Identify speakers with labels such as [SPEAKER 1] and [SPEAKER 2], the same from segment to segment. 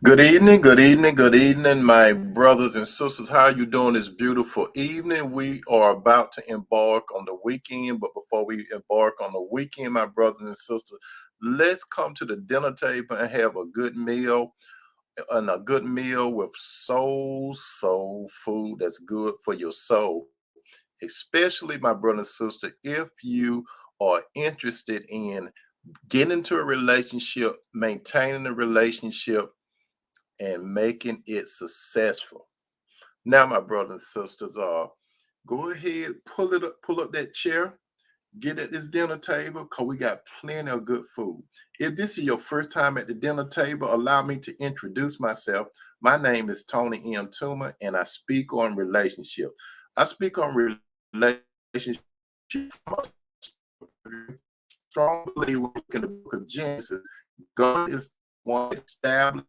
[SPEAKER 1] Good evening, good evening, good evening, my brothers and sisters. How are you doing this beautiful evening? We are about to embark on the weekend, but before we embark on the weekend, my brothers and sisters, let's come to the dinner table and have a good meal, and a good meal with soul food that's good for your soul. Especially, my brother and sister, if you are interested in getting into a relationship, maintaining a relationship, and making it successful. Now, my brothers and sisters, go ahead, pull up that chair, get at this dinner table, because we got plenty of good food. If this is your first time at the dinner table, allow me to introduce myself. My name is Tony M. Tuma, and I speak on relationship. I speak on relationship from a strong believer in the book of Genesis. God is one established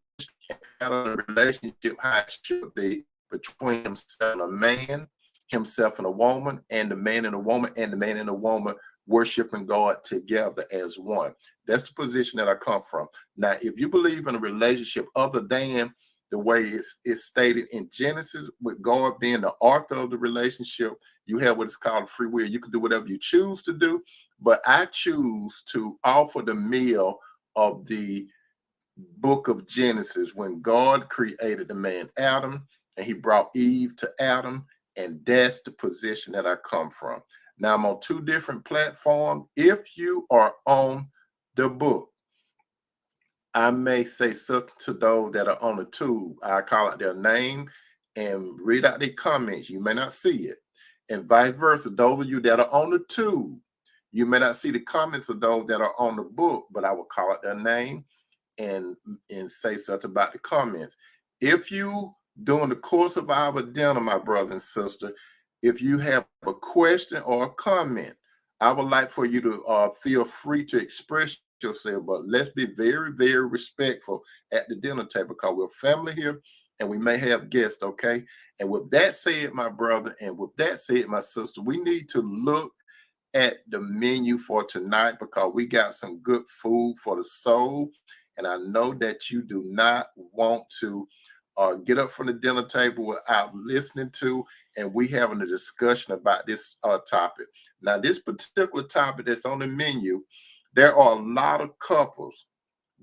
[SPEAKER 1] a relationship how it should be between himself and a man, himself and a woman, and the man and a woman, and the man and a woman worshiping God together as one. That's the position that I come from. Now, if you believe in a relationship other than the way it's stated in Genesis, with God being the author of the relationship, you have what is called free will. You can do whatever you choose to do, but I choose to offer the meal of the book of Genesis when God created the man Adam and he brought Eve to Adam, and that's the position that I come from. Now I'm on two different platforms. If you are on the book, I may say something to those that are on the tube. I call out their name and read out their comments. You may not see it. And vice versa. Those of you that are on the tube, you may not see the comments of those that are on the book, but I will call out their name and say something about the comments. If you, during the course of our dinner, my brother and sister, if you have a question or a comment, I would like for you to feel free to express yourself, but let's be very respectful at the dinner table because we're family here and we may have guests, okay? And with that said, my brother, and with that said, my sister, we need to look at the menu for tonight because we got some good food for the soul. And I know that you do not want to get up from the dinner table without listening to and we having a discussion about this topic. Now, this particular topic that's on the menu, there are a lot of couples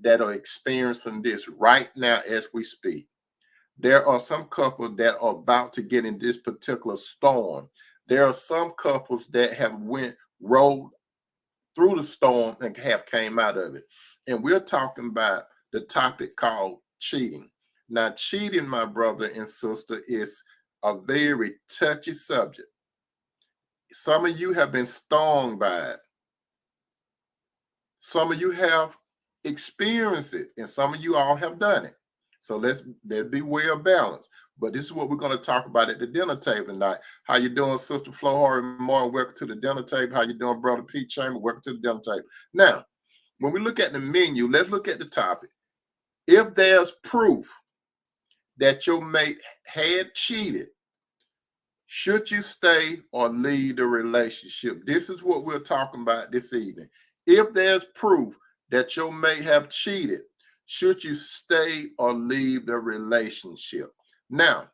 [SPEAKER 1] that are experiencing this right now as we speak. There are some couples that are about to get in this particular storm. There are some couples that have rolled through the storm and have came out of it. And we're talking about the topic called cheating. Now, cheating, my brother and sister, is a very touchy subject. Some of you have been stung by it. Some of you have experienced it, and some of you all have done it. So let's be well balanced. But this is what we're going to talk about at the dinner table tonight. How you doing, Sister Flo Harvey Moore? Welcome to the dinner table. How you doing, Brother Pete Chamber? Welcome to the dinner table. Now, when we look at the menu, let's look at the topic. If there's proof that your mate had cheated, should you stay or leave the relationship? This is what we're talking about this evening. If there's proof that your mate have cheated, should you stay or leave the relationship? Now,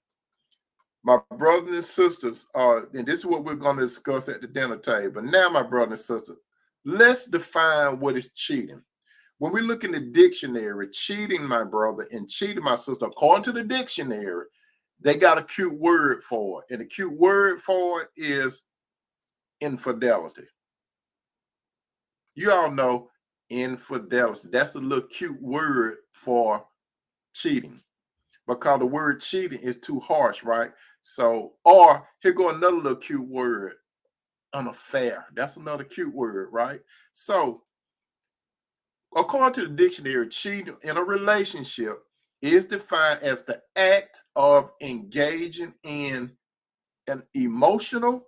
[SPEAKER 1] my brothers and sisters, and this is what we're going to discuss at the dinner table. Now, my brothers and sisters, let's define what is cheating. When we look in the dictionary, cheating, my brother, and cheating, my sister, according to the dictionary, they got a cute word for it. And the cute word for it is infidelity. You all know infidelity. That's a little cute word for cheating because the word cheating is too harsh, right? So, or here go another little cute word, an affair. That's another cute word, right? So, according to the dictionary, cheating in a relationship is defined as the act of engaging in an emotional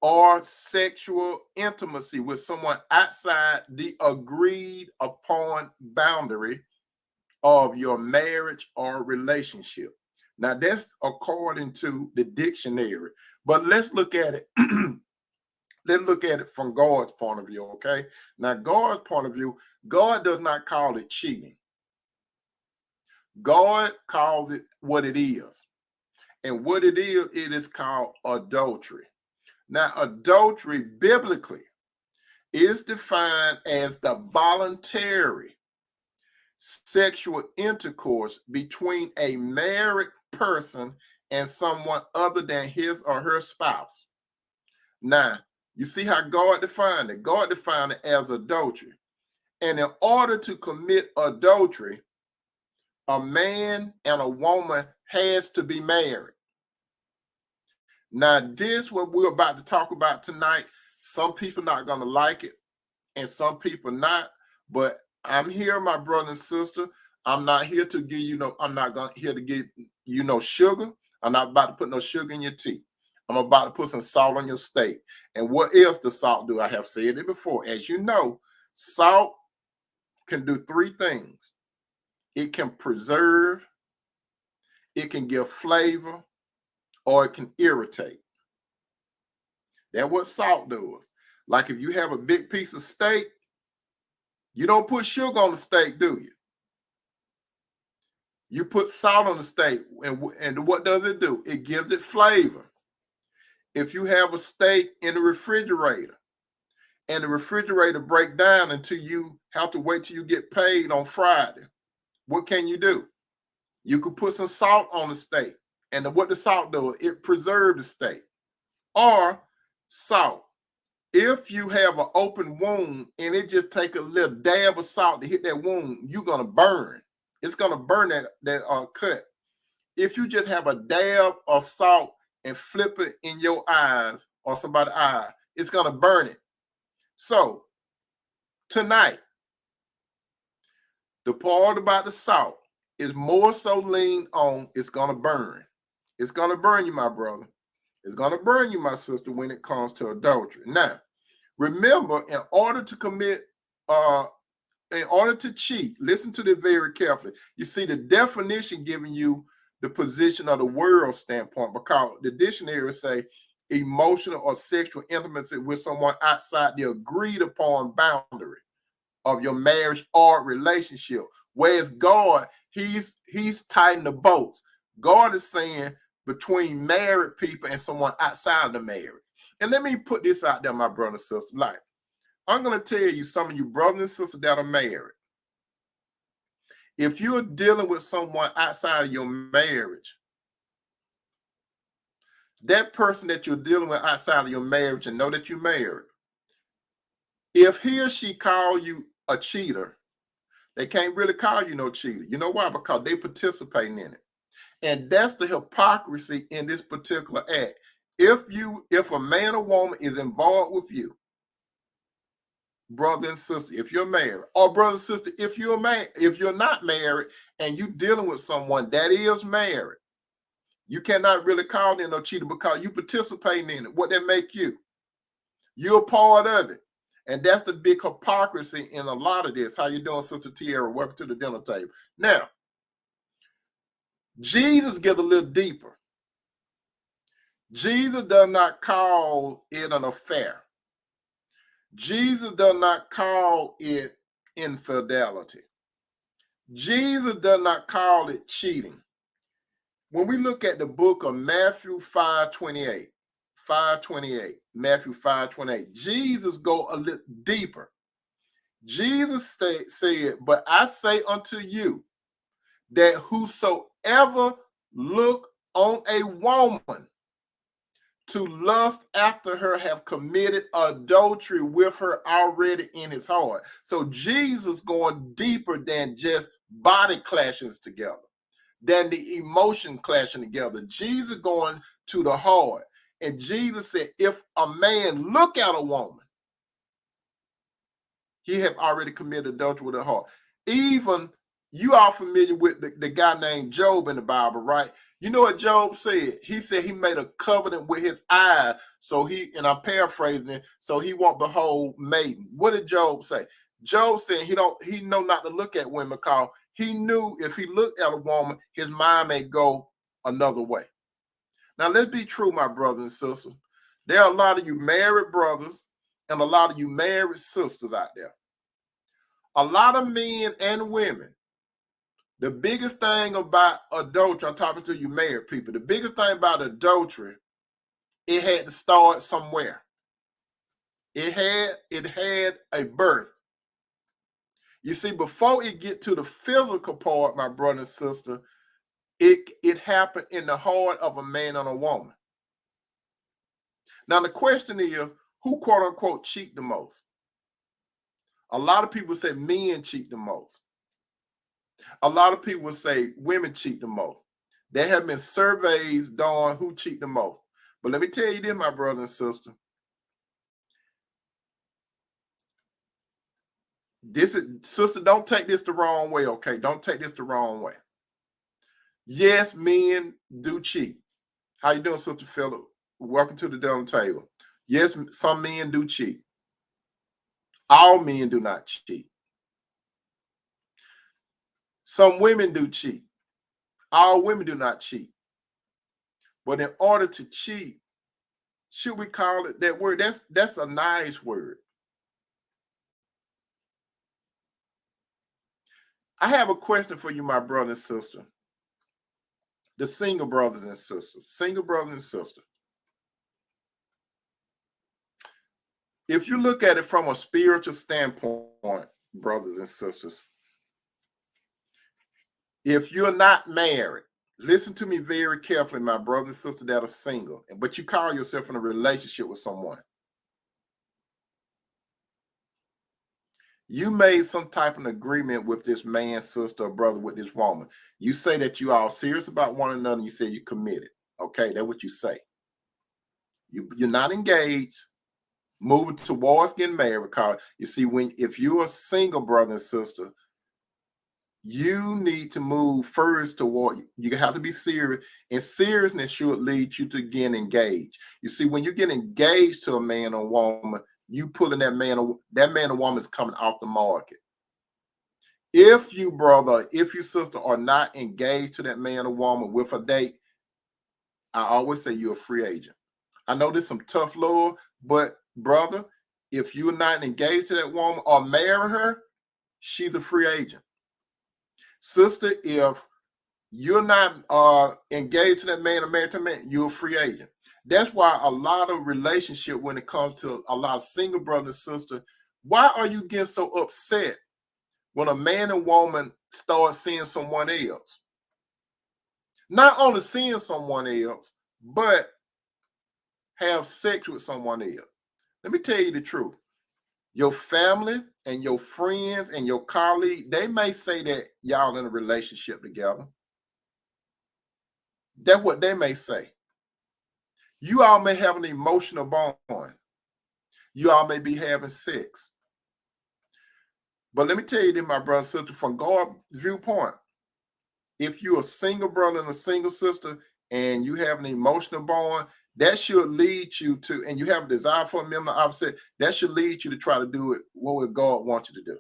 [SPEAKER 1] or sexual intimacy with someone outside the agreed upon boundary of your marriage or relationship. Now, that's according to the dictionary. But let's look at it. Let's look at it from God's point of view, okay? Now, God's point of view, God does not call it cheating. God calls it what it is. And what it is called adultery. Now, adultery biblically is defined as the voluntary sexual intercourse between a married person and someone other than his or her spouse. Now, you see how God defined it? God defined it as adultery. And in order to commit adultery, a man and a woman has to be married. Now, this what we're about to talk about tonight. Some people not going to like it, and some people not. But I'm here, my brother and sister. I'm not here to give you no. I'm not here to give you no sugar. I'm not about to put no sugar in your tea. I'm about to put some salt on your steak. And what else does salt do? I have said it before. As you know, salt can do three things. It can preserve, it can give flavor, or it can irritate. That's what salt does. Like if you have a big piece of steak, you don't put sugar on the steak, do you? You put salt on the steak, and what does it do? It gives it flavor. If you have a steak in the refrigerator, and the refrigerator break down until you have to wait till you get paid on Friday, what can you do? You could put some salt on the steak, and what the salt does, it preserves the steak. Or salt. If you have an open wound and it just take a little dab of salt to hit that wound, you're gonna burn. It's gonna burn that cut. If you just have a dab of salt and flip it in your eyes or somebody's eye, it's gonna burn it. So tonight, the part about the salt is more so lean on it's gonna burn. It's gonna burn you, my brother. It's gonna burn you, my sister, when it comes to adultery. Now, remember, in order to cheat, listen to this very carefully. You see the definition giving you the position of the world standpoint, because the dictionary say emotional or sexual intimacy with someone outside the agreed upon boundary of your marriage or relationship. Whereas God, he's tightening the bolts. God is saying between married people and someone outside of the marriage. And let me put this out there, my brother and sister. Like, I'm going to tell you, some of you brothers and sisters that are married, if you're dealing with someone outside of your marriage, that person that you're dealing with outside of your marriage and know that you're married, if he or she call you a cheater, they can't really call you no cheater. You know why? Because they participating in it. And that's the hypocrisy in this particular act. If a man or woman is involved with you, brother and sister, if you're married, or brother and sister, if you're not married and you dealing with someone that is married, you cannot really call them no cheater because you participating in it. What that make you? You're a part of it. And that's the big hypocrisy in a lot of this. How you doing, Sister Tierra? Welcome to the dinner table. Now, Jesus get a little deeper. Jesus does not call it an affair. Jesus does not call it infidelity. Jesus does not call it cheating. When we look at the book of Matthew 5:28, Matthew 5:28, Jesus go a little deeper. Jesus said, but I say unto you that whosoever look on a woman to lust after her have committed adultery with her already in his heart. So Jesus going deeper than just body clashings together, than the emotion clashing together. Jesus going to the heart. And Jesus said, if a man look at a woman, he have already committed adultery with her heart. Even you are familiar with the guy named Job in the Bible, right? You know what Job said? He said he made a covenant with his eye, so and I'm paraphrasing it, so he won't behold maiden. What did Job say? Job said he know not to look at women because he knew if he looked at a woman, his mind may go another way. Now, let's be true, my brothers and sisters. There are a lot of you married brothers and a lot of you married sisters out there. A lot of men and women The biggest thing about adultery, I'm talking to you married people, the biggest thing about adultery, it had to start somewhere. It had a birth. You see, before it get to the physical part, my brother and sister, it happened in the heart of a man and a woman. Now the question is, who quote unquote cheat the most? A lot of people say men cheat the most. A lot of people say women cheat the most. There have been surveys done who cheat the most. But let me tell you this, my brother and sister. Sister, don't take this the wrong way, okay? Don't take this the wrong way. Yes, men do cheat. How you doing, Sister Phillip? Welcome to the dinner table. Yes, some men do cheat. All men do not cheat. Some women do cheat. All women do not cheat. But in order to cheat, should we call it that word? That's a nice word. I have a question for you, my brother and sister. The single brothers and sisters. Single brothers and sisters. If you look at it from a spiritual standpoint, brothers and sisters, if you're not married, listen to me very carefully, my brother and sister that are single, but you call yourself in a relationship with someone. You made some type of agreement with this man, sister, or brother, with this woman. You say that you are serious about one another. You say you committed. Okay, that's what you say. You're not engaged, moving towards getting married. Because you see, if you're a single brother and sister, you need to move first toward, you have to be serious, and seriousness should lead you to get engaged. You see, when you get engaged to a man or woman, you pulling that man or woman is coming off the market. If you, brother, if you, sister, are not engaged to that man or woman with a date, I always say you're a free agent. I know there's some tough love, but brother, if you're not engaged to that woman or marry her, she's a free agent. Sister, if you're not engaged to that man or married to that man, you're a free agent. That's why a lot of relationship, when it comes to a lot of single brothers and sisters, why are you getting so upset when a man and woman start seeing someone else? Not only seeing someone else, but have sex with someone else. Let me tell you the truth. Your family and your friends and your colleague, they may say that y'all in a relationship together. That's what they may say. You all may have an emotional bond. You all may be having sex. But let me tell you this, my brother and sister, from God's viewpoint, if you're a single brother and a single sister and you have an emotional bond, that should lead you to, and you have a desire for a member opposite, that should lead you to try to do it what God wants you to do.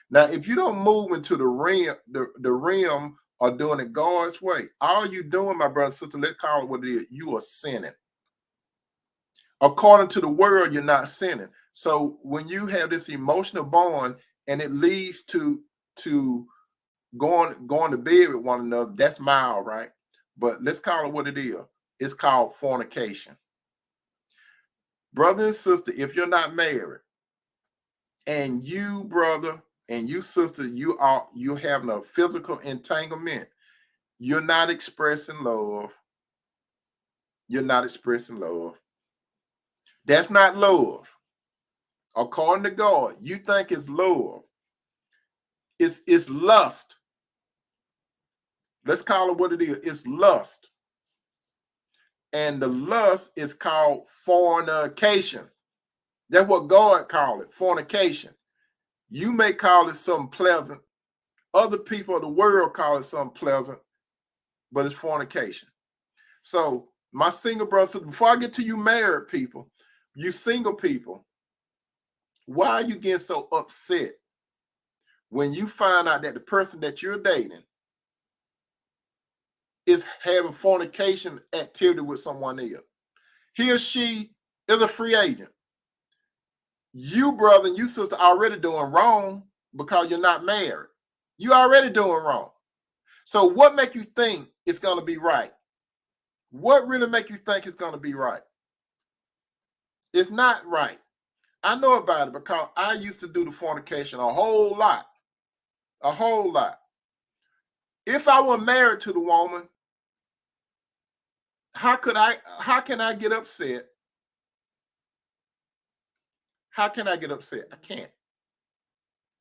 [SPEAKER 1] Now, if you don't move into the realm of doing it God's way, all you doing, my brother and sister, let's call it what it is, you are sinning. According to the world, you're not sinning. So when you have this emotional bond and it leads to going to bed with one another, that's mild, right? But let's call it what it is. It's called fornication. Brother and sister, if you're not married, and you, brother, and you, sister, you're having a physical entanglement, you're not expressing love. You're not expressing love. That's not love. According to God, you think it's love. It's lust. Let's call it what it is. It's lust. And the lust is called fornication. That's what God called it, fornication. You may call it something pleasant. Other people of the world call it something pleasant, but it's fornication. So my single brother, before I get to you married people, you single people, why are you getting so upset when you find out that the person that you're dating is having fornication activity with someone else? He or she is a free agent. You, brother, and you, sister, already doing wrong because you're not married. You already doing wrong. So what make you think it's going to be right? What really make you think it's going to be right? It's not right. I know about it because I used to do the fornication a whole lot. A whole lot. If I were married to the woman, how can I get upset? How can I get upset? I can't.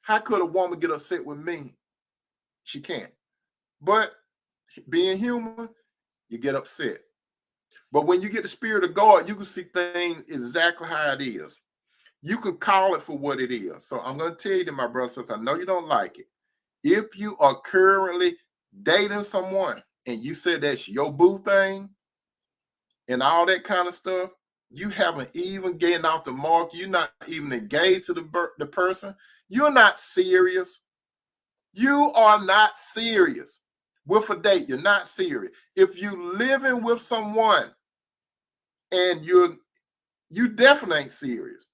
[SPEAKER 1] How could a woman get upset with me? She can't. But being human, you get upset. But when you get the spirit of God, you can see things exactly how it is. You can call it for what it is. So I'm going to tell you that, my brother, since I know you don't like it. If you are currently dating someone and you said that's your boo thing and all that kind of stuff, you haven't even getting off the mark. You're not even engaged to the person. You're not serious. You are not serious with a date. You're not serious. If you living with someone and you definitely ain't serious.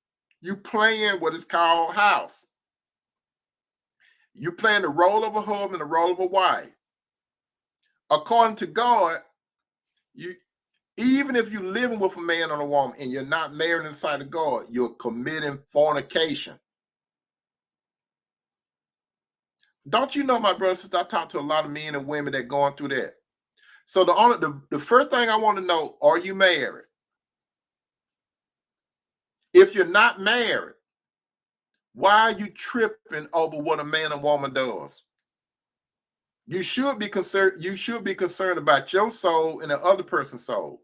[SPEAKER 1] You playing what is called house. You playing the role of a husband and the role of a wife. According to God, you even if you're living with a man or a woman and you're not married in the sight of God, you're committing fornication. Don't you know, my brother, sister, I talk to a lot of men and women that going through that. So the first thing I want to know, are you married? If you're not married, why are you tripping over what a man and woman does? You should be concerned. You should be concerned about your soul and the other person's soul.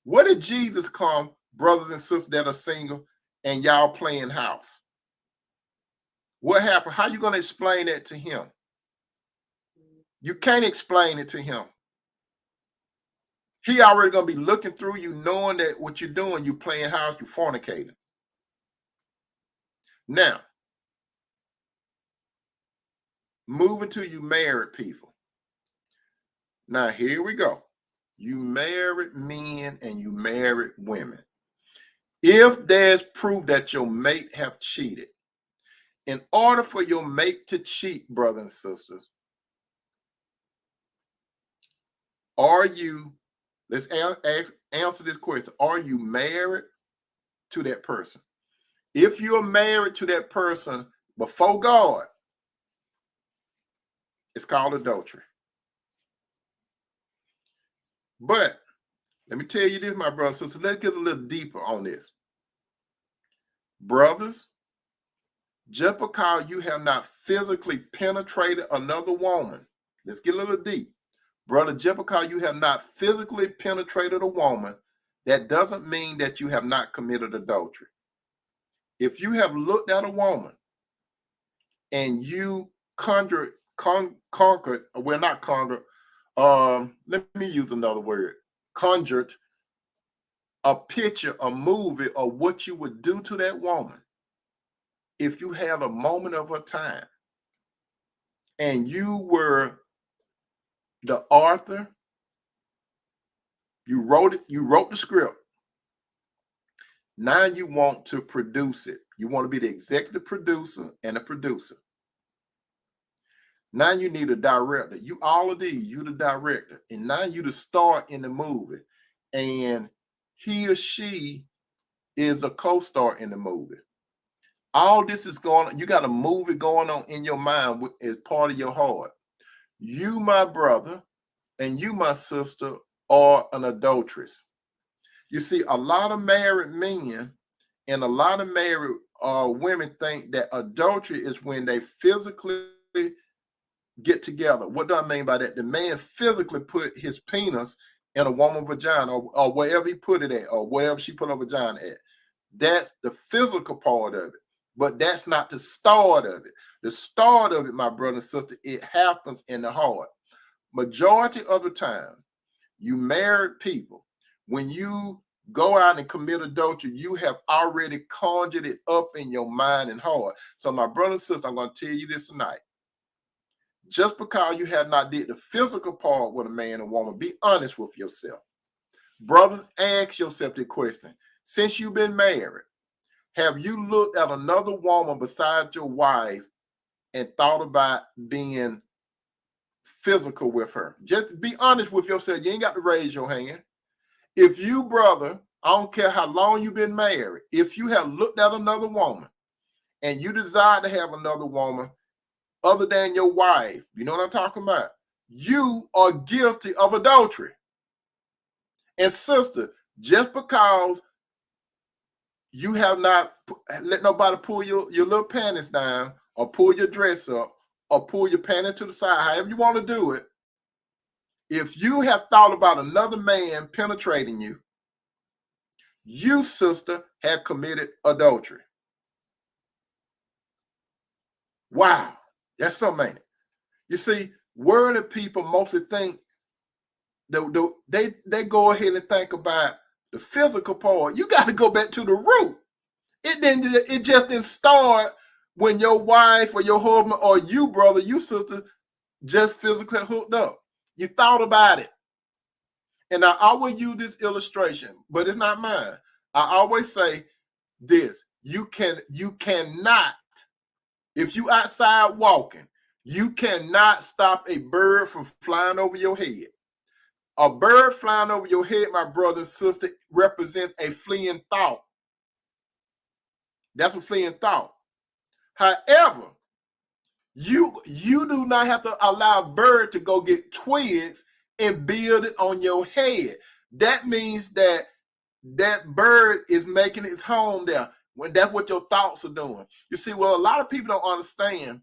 [SPEAKER 1] What did Jesus come, brothers and sisters that are single, and y'all playing house? What happened? How you going to explain that to him? You can't explain it to him. He already going to be looking through you, knowing that what you're doing, you playing house, you fornicating. Now, moving to you married people. Now, here we go. You married men and you married women. If there's proof that your mate have cheated, in order for your mate to cheat, brothers and sisters, are you, let's answer this question, are you married to that person? If you're married to that person before God, it's called adultery. But let me tell you this, my brothers and sisters, let's get a little deeper on this. Brothers, just because you have not physically penetrated another woman, let's get a little deep. Brother, just because you have not physically penetrated a woman, that doesn't mean that you have not committed adultery. If you have looked at a woman and you conquered, well, not conquered, let me use another word, conjured a picture, a movie of what you would do to that woman if you had a moment of her time and you were the author, you wrote the script. Now you want to produce it. You want to be the executive producer and a producer. Now you need a director. You all of these, you the director. And now you the star in the movie. And he or she is a co-star in the movie. All this is going on. You got a movie going on in your mind as part of your heart. You, my brother, and you, my sister, are an adulteress. You see, a lot of married men and a lot of married women think that adultery is when they physically get together. What do I mean by that? The man physically put his penis in a woman's vagina or wherever he put it at or wherever she put her vagina at. That's the physical part of it. But that's not the start of it. The start of it, my brother and sister, it happens in the heart. Majority of the time, you married people, when you go out and commit adultery, you have already conjured it up in your mind and heart. So my brother and sister, I'm going to tell you this tonight. Just because you have not did the physical part with a man and woman, be honest with yourself. Brothers, ask yourself the question. Since you've been married, have you looked at another woman besides your wife and thought about being physical with her. Just be honest with yourself. You ain't got to raise your hand. If you, brother, I don't care how long you've been married, if you have looked at another woman and you desire to have another woman other than your wife, you know what I'm talking about? You are guilty of adultery. And sister, just because you have not let nobody pull your little panties down or pull your dress up or pull your panties to the side, however you want to do it, if you have thought about another man penetrating you, you, sister, have committed adultery. Wow, that's something, ain't it? You see, worldly people mostly think they go ahead and think about the physical part. You got to go back to the root. It just didn't start when your wife or your husband or you, brother, you sister, just physically hooked up. You thought about it. And I always use this illustration, but it's not mine. I always say this: you cannot, if you outside walking, you cannot stop a bird from flying over your head. A bird flying over your head, my brother and sister, represents a fleeing thought. That's a fleeing thought. However, you do not have to allow a bird to go get twigs and build it on your head. That means that bird is making its home there. When that's what your thoughts are doing. You see, well, a lot of people don't understand.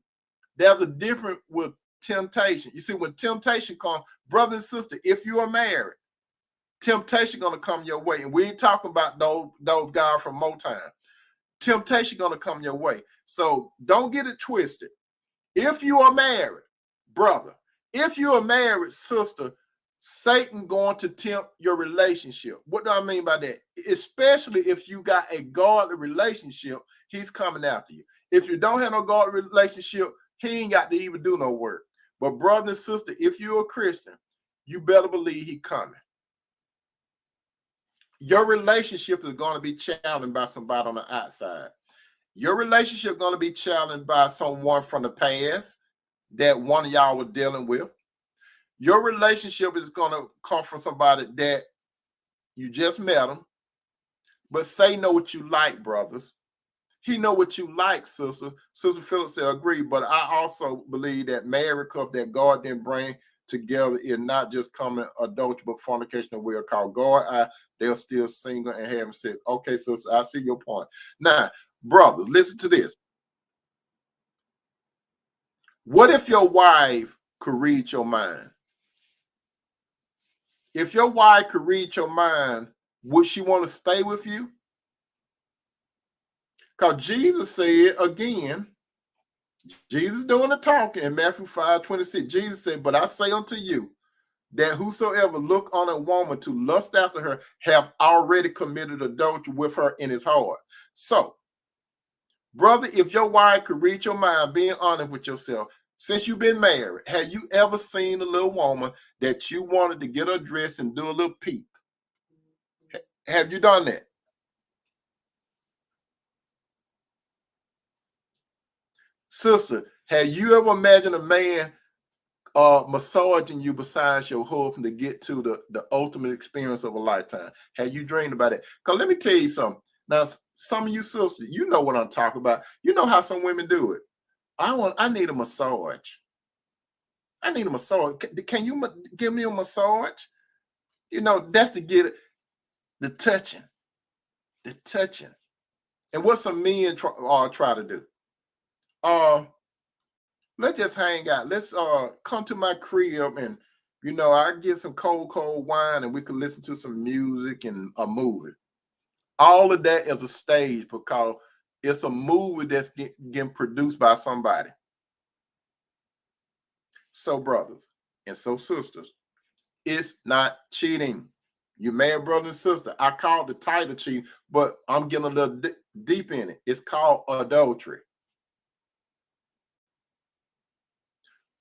[SPEAKER 1] There's a difference with temptation. You see, when temptation comes, brother and sister, if you are married, temptation gonna come your way. And we ain't talking about those guys from Motown. Temptation gonna come your way. So don't get it twisted. If you are married, brother, if you are married, sister, Satan going to tempt your relationship. What do I mean by that? Especially if you got a godly relationship, he's coming after you. If you don't have no godly relationship, he ain't got to even do no work. But brother and sister, if you're a Christian, you better believe he coming. Your relationship is going to be challenged by somebody on the outside. Your relationship is going to be challenged by someone from the past that one of y'all was dealing with. Your relationship is going to come from somebody that you just met them. But Satan know what you like, brothers. He know what you like, sister. Sister Phillips said, agree. But I also believe that married couple that God didn't bring together is not just coming adultery, but fornication and we'll call God. They're still single and having sex. Okay, sister, I see your point. Now, brothers, listen to this. What if your wife could read your mind? If your wife could read your mind, would she want to stay with you? Because Jesus said, again, Jesus doing the talking in Matthew 5:26. Jesus said, but I say unto you, that whosoever look on a woman to lust after her have already committed adultery with her in his heart. So, brother, if your wife could read your mind, being honest with yourself, since you've been married, have you ever seen a little woman that you wanted to get her dressed and do a little peep? Have you done that? Sister, have you ever imagined a man massaging you besides your husband to get to the ultimate experience of a lifetime? Have you dreamed about it? Because let me tell you something. Now, some of you sisters, you know what I'm talking about. You know how some women do it. I need a massage. I need a massage. Can you give me a massage? You know, that's to get it, the touching. The touching. And what some men try to do. Let's just hang out. Let's come to my crib and I get some cold wine and we can listen to some music and a movie. All of that is a stage because it's a movie that's getting produced by somebody. So brothers and so sisters, it's not cheating. You married brother and sister. I called the title cheating, but I'm getting a little deep in it. It's called adultery.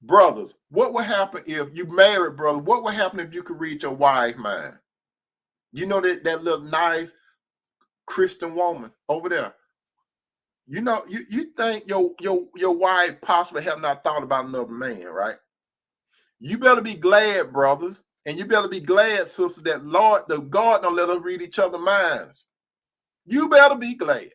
[SPEAKER 1] Brothers, what would happen if you married, brother? What would happen if you could read your wife's mind? You know that little nice Christian woman over there. You know, you think your wife possibly have not thought about another man, right? You better be glad, brothers, and you better be glad, sister, that God don't let us read each other's minds. You better be glad.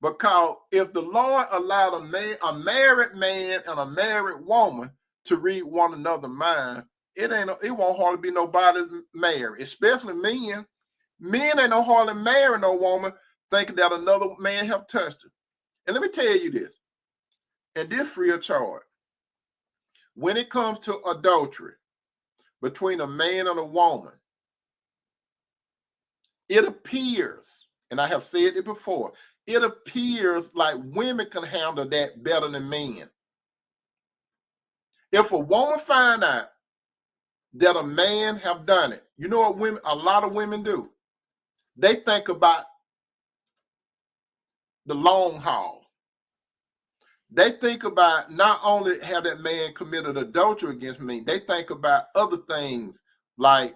[SPEAKER 1] Because if the Lord allowed a married man and a married woman to read one another's mind, it won't hardly be nobody married, especially men. Men ain't no hardly marry no woman thinking that another man have touched her. And let me tell you this, and this free of charge. When it comes to adultery between a man and a woman, it appears, and I have said it before, it appears like women can handle that better than men. If a woman find out that a man have done it, you know what a lot of women do? They think about the long haul. They think about not only have that man committed adultery against me, they think about other things like,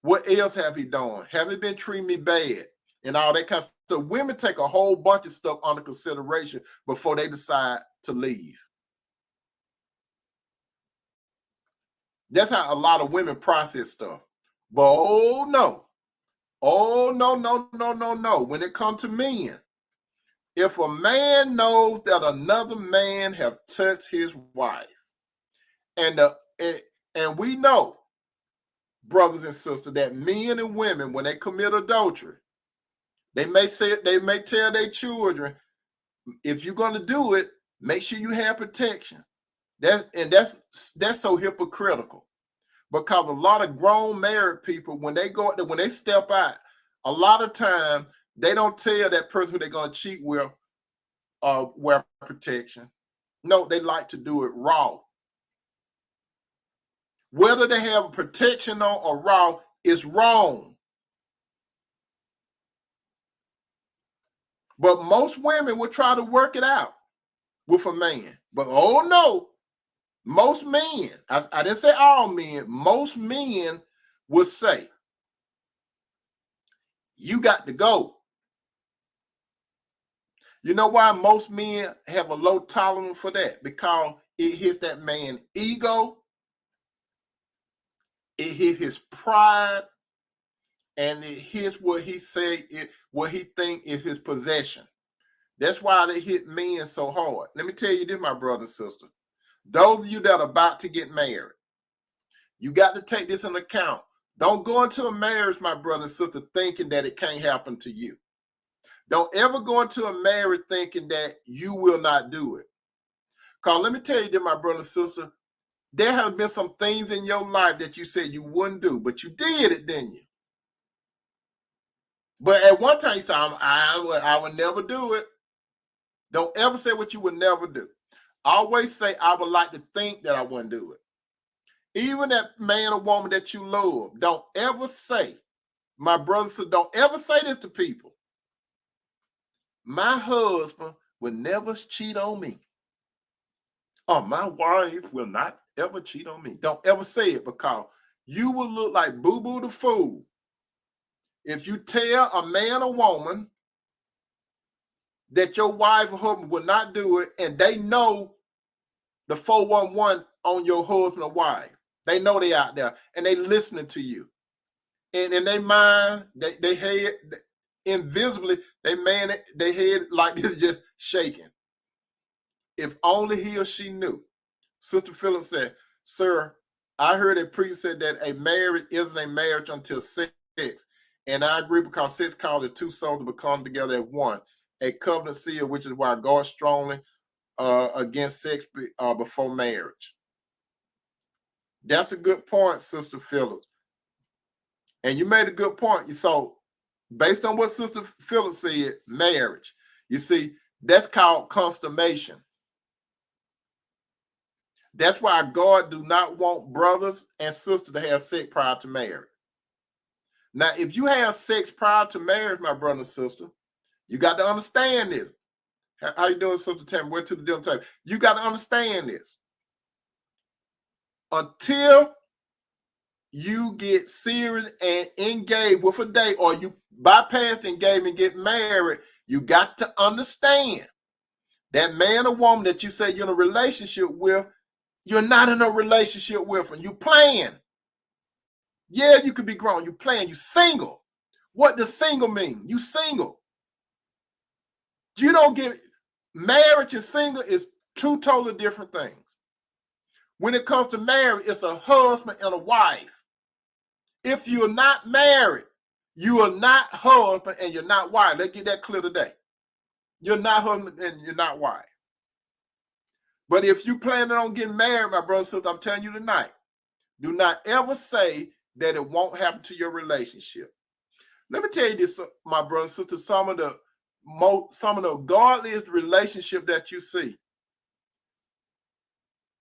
[SPEAKER 1] what else have he done? Have he been treating me bad? And all that kind of stuff. So women take a whole bunch of stuff under consideration before they decide to leave. That's how a lot of women process stuff. But oh no. When it comes to men, if a man knows that another man have touched his wife, and we know, brothers and sisters, that men and women, when they commit adultery, they may tell their children, if you're going to do it, make sure you have protection. That's so hypocritical, because a lot of grown married people, when they step out, a lot of times they don't tell that person who they're going to cheat with wear protection. No, they like to do it raw. Whether they have a protection on or raw is wrong. But most women will try to work it out with a man. But oh no, most men, I didn't say all men, most men will say, you got to go. You know why most men have a low tolerance for that? Because it hits that man's ego, it hits his pride, and it hits what he think is his possession. That's why they hit men so hard. Let me tell you this, my brother and sister. Those of you that are about to get married, you got to take this into account. Don't go into a marriage, my brother and sister, thinking that it can't happen to you. Don't ever go into a marriage thinking that you will not do it. Because let me tell you this, my brother and sister, there have been some things in your life that you said you wouldn't do, but you did it, didn't you? But at one time you said, I would never do it. Don't ever say what you would never do. Always say, I would like to think that I wouldn't do it. Even that man or woman that you love, don't ever say, my brother said, don't ever say this to people. My husband will never cheat on me. Or my wife will not ever cheat on me. Don't ever say it, because you will look like Boo-Boo the Fool if you tell a man or woman that your wife or husband will not do it, and they know the 411 on your husband or wife. They know they out there, and they listening to you. And in their mind, they head invisibly, they head like this, just shaking. If only he or she knew. Sister Phillips said, sir, I heard a priest said that a marriage isn't a marriage until sex. And I agree, because sex causes the two souls to become together as one. A covenant seal, which is why God strongly against sex before marriage. That's a good point, Sister Phillips. And you made a good point. So based on what Sister Phillips said, marriage, you see, that's called consummation. That's why God do not want brothers and sisters to have sex prior to marriage. Now, if you have sex prior to marriage, my brother and sister, you got to understand this. How you doing, Sister Tammy? We're to the dinner table. You got to understand this. Until you get serious and engaged with a date, or you bypass the engagement and get married, you got to understand that man or woman that you say you're in a relationship with, You're not in a relationship with him. You playing. Yeah, you could be grown. You playing. You single. What does single mean? You single. You don't get marriage and single is two totally different things. When it comes to marriage, it's a husband and a wife. If you're not married, you are not husband and you're not wife. Let's get that clear today. You're not husband and you're not wife. But if you planning on getting married, my brother and sister, I'm telling you tonight, do not ever say that it won't happen to your relationship. Let me tell you this, my brother and sister, some of the godliest relationship that you see.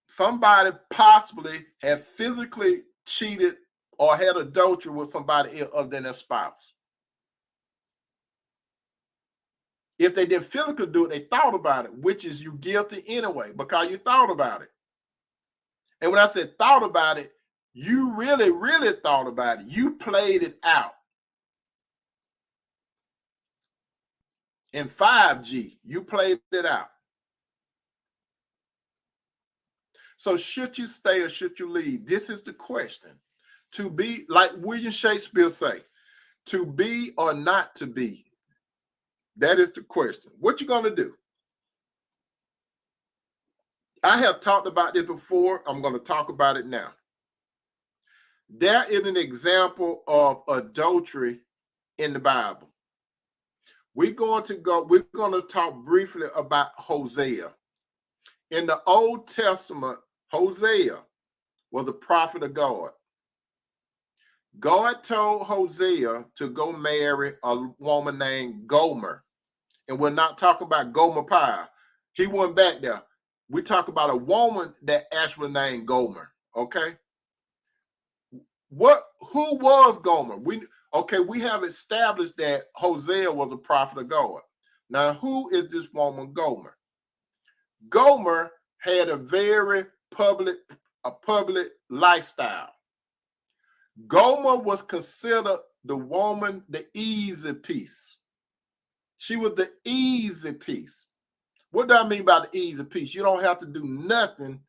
[SPEAKER 1] Somebody possibly have physically cheated or had adultery with somebody else other than their spouse. If they didn't physically do it, they thought about it, which is you guilty anyway, because you thought about it. And when I said thought about it, you really, really thought about it. You played it out. In 5G, you played it out. So should you stay or should you leave? This is the question. To be, like William Shakespeare say, to be or not to be. That is the question. What you gonna do? I have talked about this before. I'm going to talk about it now. There is an example of adultery in the Bible. We're going to talk briefly about Hosea. In the Old Testament, Hosea was a prophet of God. God told Hosea to go marry a woman named Gomer. And we're not talking about Gomer Pyle. He went back there. We talk about a woman that actually named Gomer. Okay. Who was Gomer? We have established that Hosea was a prophet of God. Now, who is this woman Gomer? Gomer had a very public lifestyle. Gomer was considered the woman, the easy piece. She was the easy piece. What do I mean by the easy piece? You don't have to do nothing.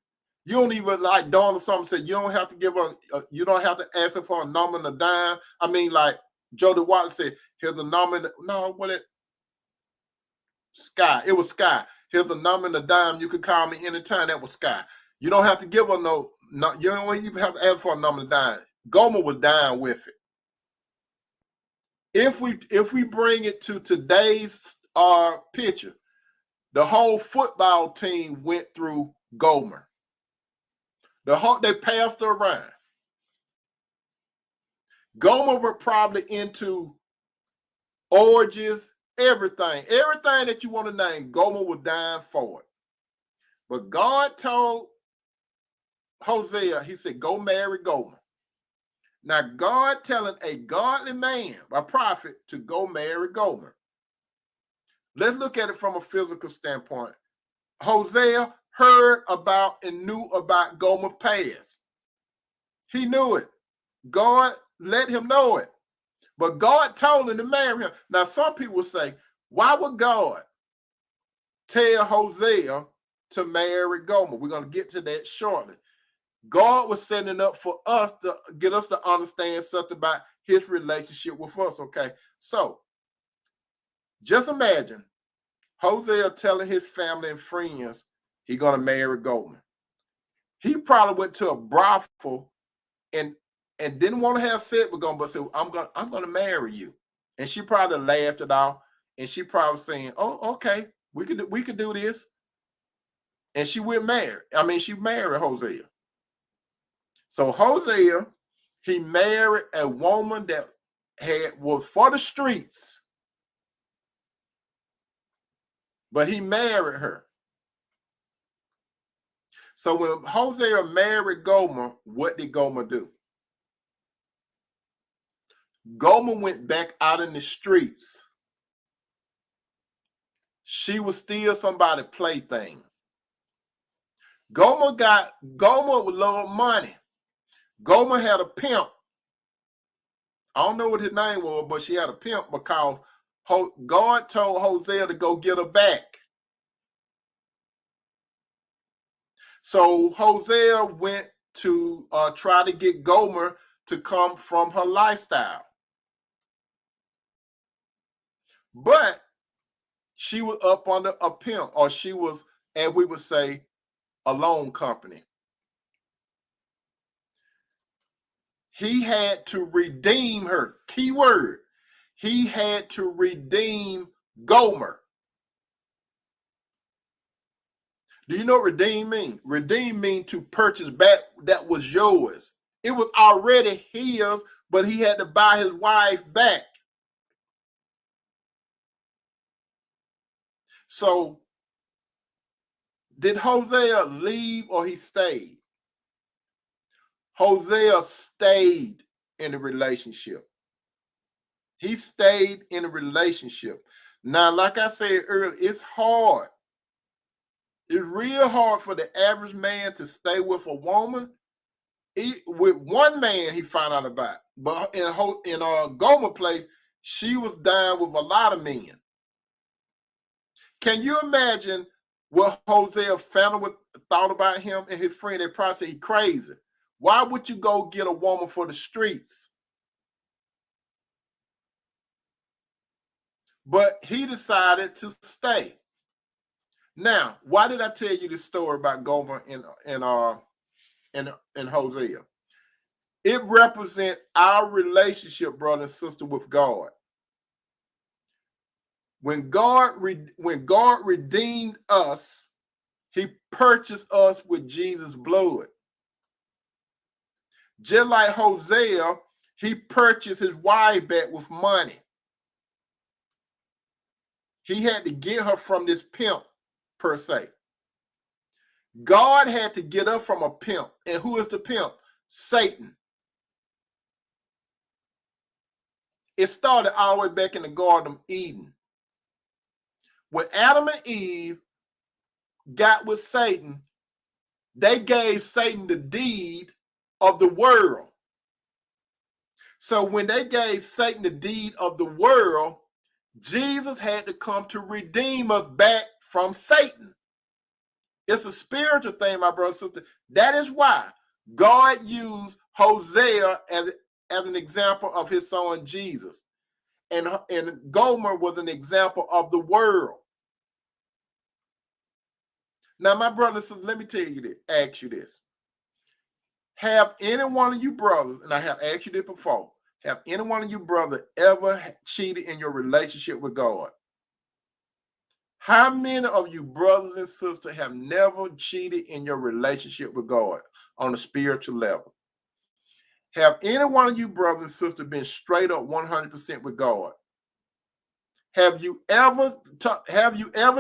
[SPEAKER 1] You don't even, like Dawn or something said, you don't have to give her, you don't have to ask her for a number and a dime. I mean, like Jody Watley said, here's a number. Sky. It was Sky. Here's a number and a dime. You can call me anytime. That was Sky. You don't have to give her no you don't even have to ask for a number and a dime. Gomer was down with it. If we bring it to today's picture, the whole football team went through Gomer. They passed her around. Gomer were probably into orgies, everything that you want to name. Gomer was dying for it. But God told Hosea, he said, go marry Gomer. Now, God telling a godly man, a prophet, to go marry Gomer. Let's look at it from a physical standpoint. Hosea heard about and knew about Gomer's past. He knew it. God let him know it. But God told him to marry him. Now, some people say, why would God tell Hosea to marry Gomer? We're going to get to that shortly. God was setting up for us to get us to understand something about his relationship with us, okay? So, just imagine Hosea telling his family and friends he's going to marry Gomer. He probably went to a brothel and didn't want to have sex with Gomer, but said, I'm going to marry you. And she probably laughed it off, and she probably saying, oh, okay, we could do this. And she went married. I mean, she married Hosea. So Hosea, he married a woman that was for the streets, but he married her. So when Hosea married Gomer, what did Gomer do? Gomer went back out in the streets. She was still somebody's plaything. Gomer would love money. Gomer had a pimp. I don't know what his name was, but she had a pimp because God told Hosea to go get her back. So Hosea went to try to get Gomer to come from her lifestyle. But she was up under a pimp, or she was, and we would say, a loan company. He had to redeem her. Key word. He had to redeem Gomer. Do you know what redeem mean? Redeem mean to purchase back that was yours. It was already his, but he had to buy his wife back. So did Hosea leave or he stayed? Hosea stayed in the relationship. He stayed in a relationship. Now, like I said earlier, it's hard. It's real hard for the average man to stay with a woman. With one man, he found out about. But in Gomer place, she was down with a lot of men. Can you imagine what Hosea family thought about him and his friend? They probably said he crazy. Why would you go get a woman for the streets? But he decided to stay. Now, why did I tell you this story about Gomer and Hosea? It represents our relationship, brother and sister, with God. When God redeemed us, he purchased us with Jesus' blood. Just like Hosea, he purchased his wife back with money. He had to get her from this pimp, per se. God had to get her from a pimp. And who is the pimp? Satan. It started all the way back in the Garden of Eden. When Adam and Eve got with Satan, they gave Satan the deed of the world. So when they gave Satan the deed of the world, Jesus had to come to redeem us back from Satan. It's a spiritual thing, my brother and sister. That is why God used Hosea as an example of his son Jesus. And Gomer was an example of the world. Now, my brothers and sisters, let me tell you this, ask you this. Have any one of you brothers, and I have asked you this before, have any one of you brothers ever cheated in your relationship with God? How many of you brothers and sisters have never cheated in your relationship with God on a spiritual level? Have any one of you brothers and sisters been straight up 100% with God? Have you ever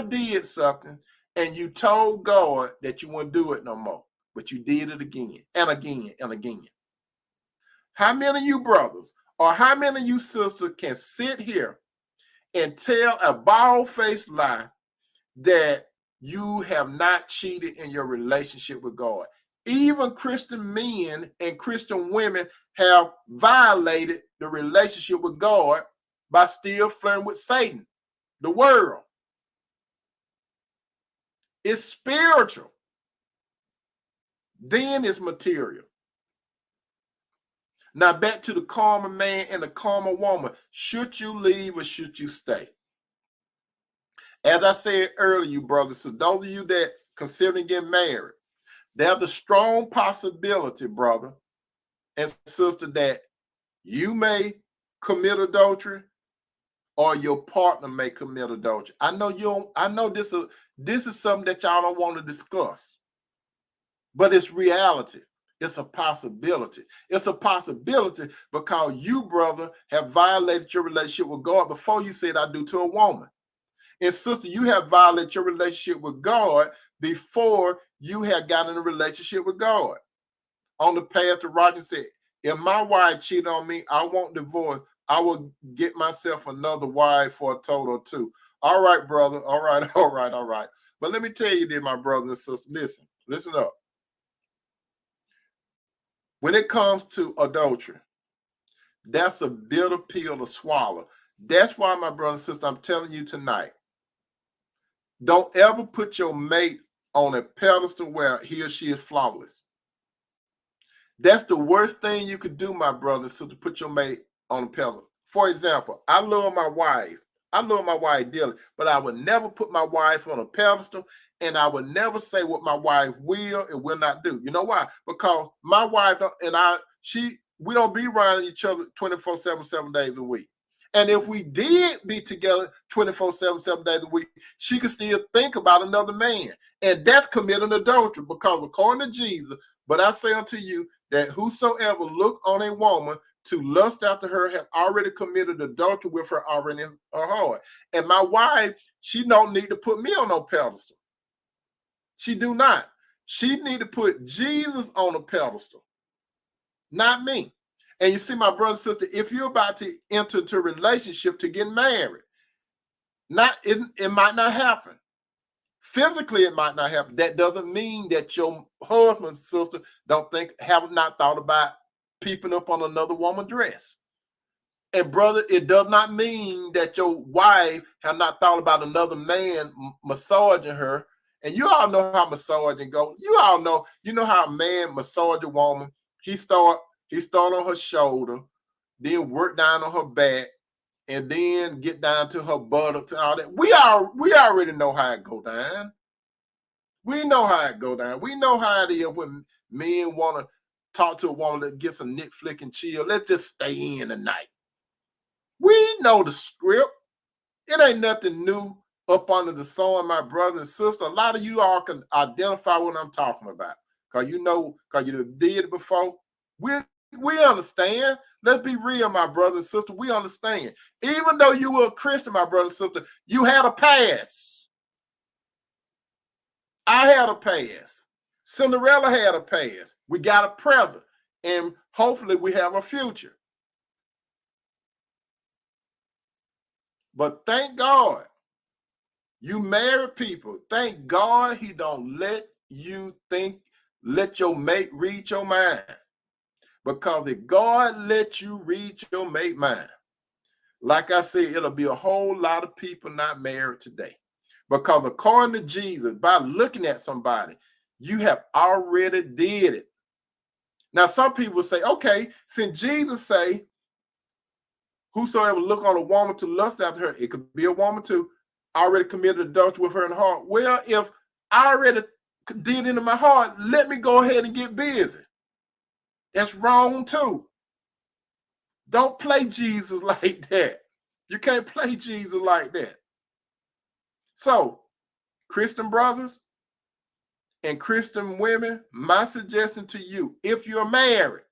[SPEAKER 1] did something and you told God that you wouldn't do it no more, but you did it again and again and again? How many of you brothers or how many of you sisters can sit here and tell a bald-faced lie that you have not cheated in your relationship with God? Even Christian men and Christian women have violated the relationship with God by still flirting with Satan, the world. It's spiritual. Then it's material. Now back to the karma man and the karma woman. Should you leave or should you stay? As I said earlier, you brothers, so those of you that considering getting married, there's a strong possibility, brother and sister, that you may commit adultery or your partner may commit adultery. I know you don't, I know this is something that y'all don't want to discuss, but it's reality. It's a possibility. It's a possibility because you, brother, have violated your relationship with God before you said I do to a woman. And sister, you have violated your relationship with God before you had gotten in a relationship with God. On the path to righteousness, said, if my wife cheated on me, I won't divorce. I will get myself another wife for a total of two. All right, brother. All right, all right, all right. But let me tell you this, my brothers and sisters. Listen up. When it comes to adultery, that's a bitter pill to swallow. That's why, my brother and sister, I'm telling you tonight, don't ever put your mate on a pedestal where he or she is flawless. That's the worst thing you could do, my brother, so to put your mate on a pedestal. For example, I love my wife. I love my wife dearly, but I would never put my wife on a pedestal, and I would never say what my wife will and will not do. You know why? Because my wife and we don't be around each other 24/7, 7 days a week. And if we did be together 24/7, 7 days a week, she could still think about another man. And that's committing adultery, because according to Jesus, but I say unto you that whosoever look on a woman to lust after her have already committed adultery with her already in her heart. And my wife, she don't need to put me on no pedestal. She do not. She need to put Jesus on a pedestal, not me. And you see, my brother and sister, if you're about to enter into a relationship to get married, it might not happen. Physically, it might not happen. That doesn't mean that your husband, sister, have not thought about peeping up on another woman's dress. And brother, it does not mean that your wife have not thought about another man massaging her. And you all know how massaging goes. You know how a man massage a woman. He start on her shoulder, then work down on her back, and then get down to her buttocks and all that. We already know how it go down. We know how it go down. We know how it is when men want to talk to a woman that gets a nip flick and chill. Let's just stay in tonight. We know the script. It ain't nothing new up under the sun, my brother and sister. A lot of you all can identify what I'm talking about, because you did it before. We understand. Let's be real, my brother and sister. We understand. Even though you were a Christian, my brother and sister, you had a past. I had a past. Cinderella had a past. We got a present, and hopefully we have a future. But thank God, you married people. Thank God he don't let your mate read your mind. Because if God let you read your mate mind, like I said, it'll be a whole lot of people not married today. Because according to Jesus, by looking at somebody, you have already did it. Now, some people say, okay, since Jesus say, whosoever look on a woman to lust after her, it could be a woman too, already committed adultery with her in the heart. Well, if I already did it in my heart, let me go ahead and get busy. That's wrong too. Don't play Jesus like that. You can't play Jesus like that. So, Christian brothers and Christian women, my suggestion to you, if you're married,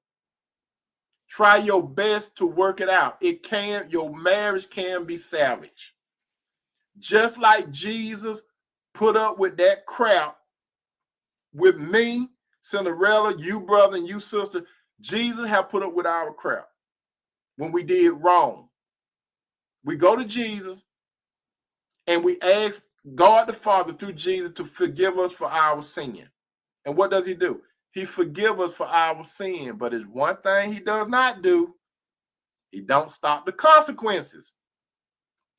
[SPEAKER 1] try your best to work it out. Your marriage can be salvaged. Just like Jesus put up with that crap with me, Cinderella, you brother and you sister, Jesus have put up with our crap when we did wrong. We go to Jesus and we ask God the Father through Jesus to forgive us for our sin. And what does he do? He forgives us for our sin. But it's one thing he does not do. He don't stop the consequences.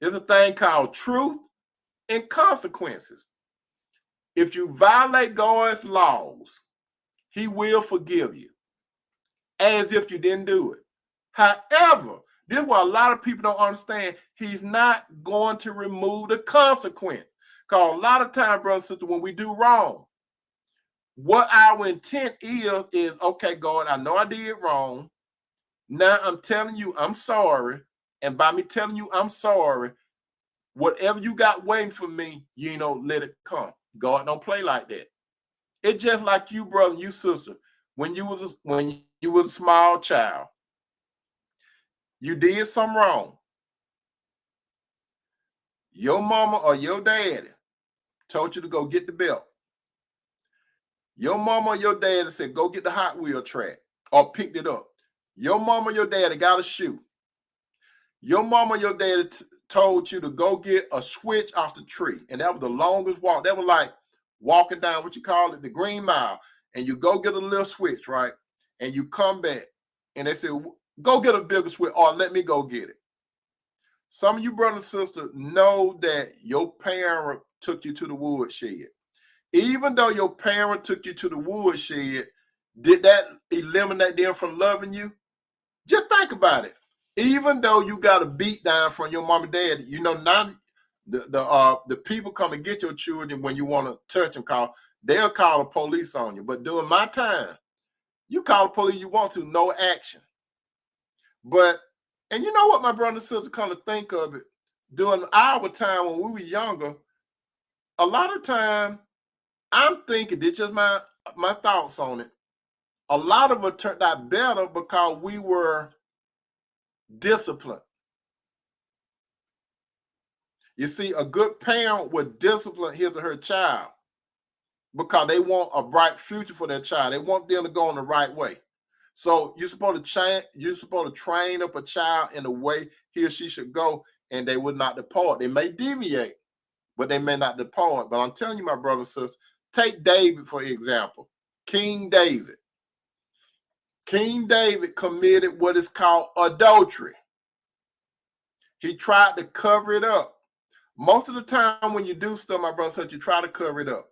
[SPEAKER 1] There's a thing called truth and consequences. If you violate God's laws, he will forgive you as if you didn't do it. However, this is what a lot of people don't understand. He's not going to remove the consequence. Because a lot of times, brother and sister, when we do wrong, what our intent is, okay, God, I know I did wrong. Now I'm telling you I'm sorry. And by me telling you I'm sorry, whatever you got waiting for me, let it come. God don't play like that. It's just like you, brother, you sister, when you was a small child, you did something wrong. Your mama or your daddy told you to go get the belt. Your mama or your daddy said, go get the Hot Wheel track, or picked it up. Your mama or your daddy got a shoe. Your mama or your daddy told you to go get a switch off the tree. And that was the longest walk. That was like walking down, what you call it, the Green Mile. And you go get a little switch, right? And you come back and they said, go get a bigger switch, or let me go get it. Some of you brothers and sisters know that your parent took you to the woodshed. Even though your parent took you to the woodshed, did that eliminate them from loving you? Just think about it. Even though you got a beat down from your mom and dad, you know, now the people come and get your children when you want to touch them, they'll call the police on you. But during my time, you call the police you want to, no action. But, and you know what, my brother and sister, come to think of it, during our time when we were younger, a lot of time, I'm thinking, this is just my thoughts on it. A lot of it turned out better because we were disciplined. You see, a good parent would discipline his or her child because they want a bright future for their child. They want them to go in the right way. So you're supposed to train up a child in the way he or she should go, and they would not depart. They may deviate, but they may not depart. But I'm telling you, my brother and sister, take David, for example. King David. King David committed what is called adultery. He tried to cover it up. Most of the time when you do stuff, my brother said, you try to cover it up.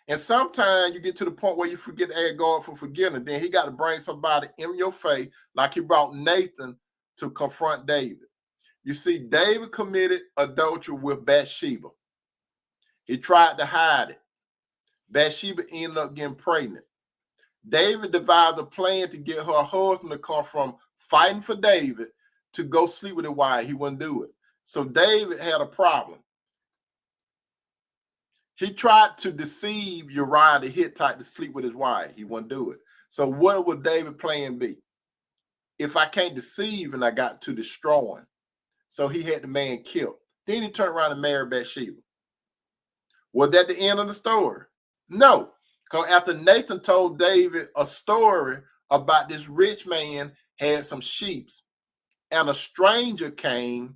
[SPEAKER 1] And sometimes you get to the point where you forget to ask God for forgiveness. Then he got to bring somebody in your face, like he brought Nathan to confront David. You see, David committed adultery with Bathsheba. He tried to hide it. Bathsheba ended up getting pregnant. David devised a plan to get her husband to come from fighting for David to go sleep with his wife. He wouldn't do it. So David had a problem. He tried to deceive Uriah the Hittite to sleep with his wife. He wouldn't do it. So what would David's plan be? If I can't deceive and I got to destroy him. So he had the man killed. Then he turned around and married Bathsheba. Was that the end of the story? No. Because after Nathan told David a story about this rich man had some sheep, and a stranger came,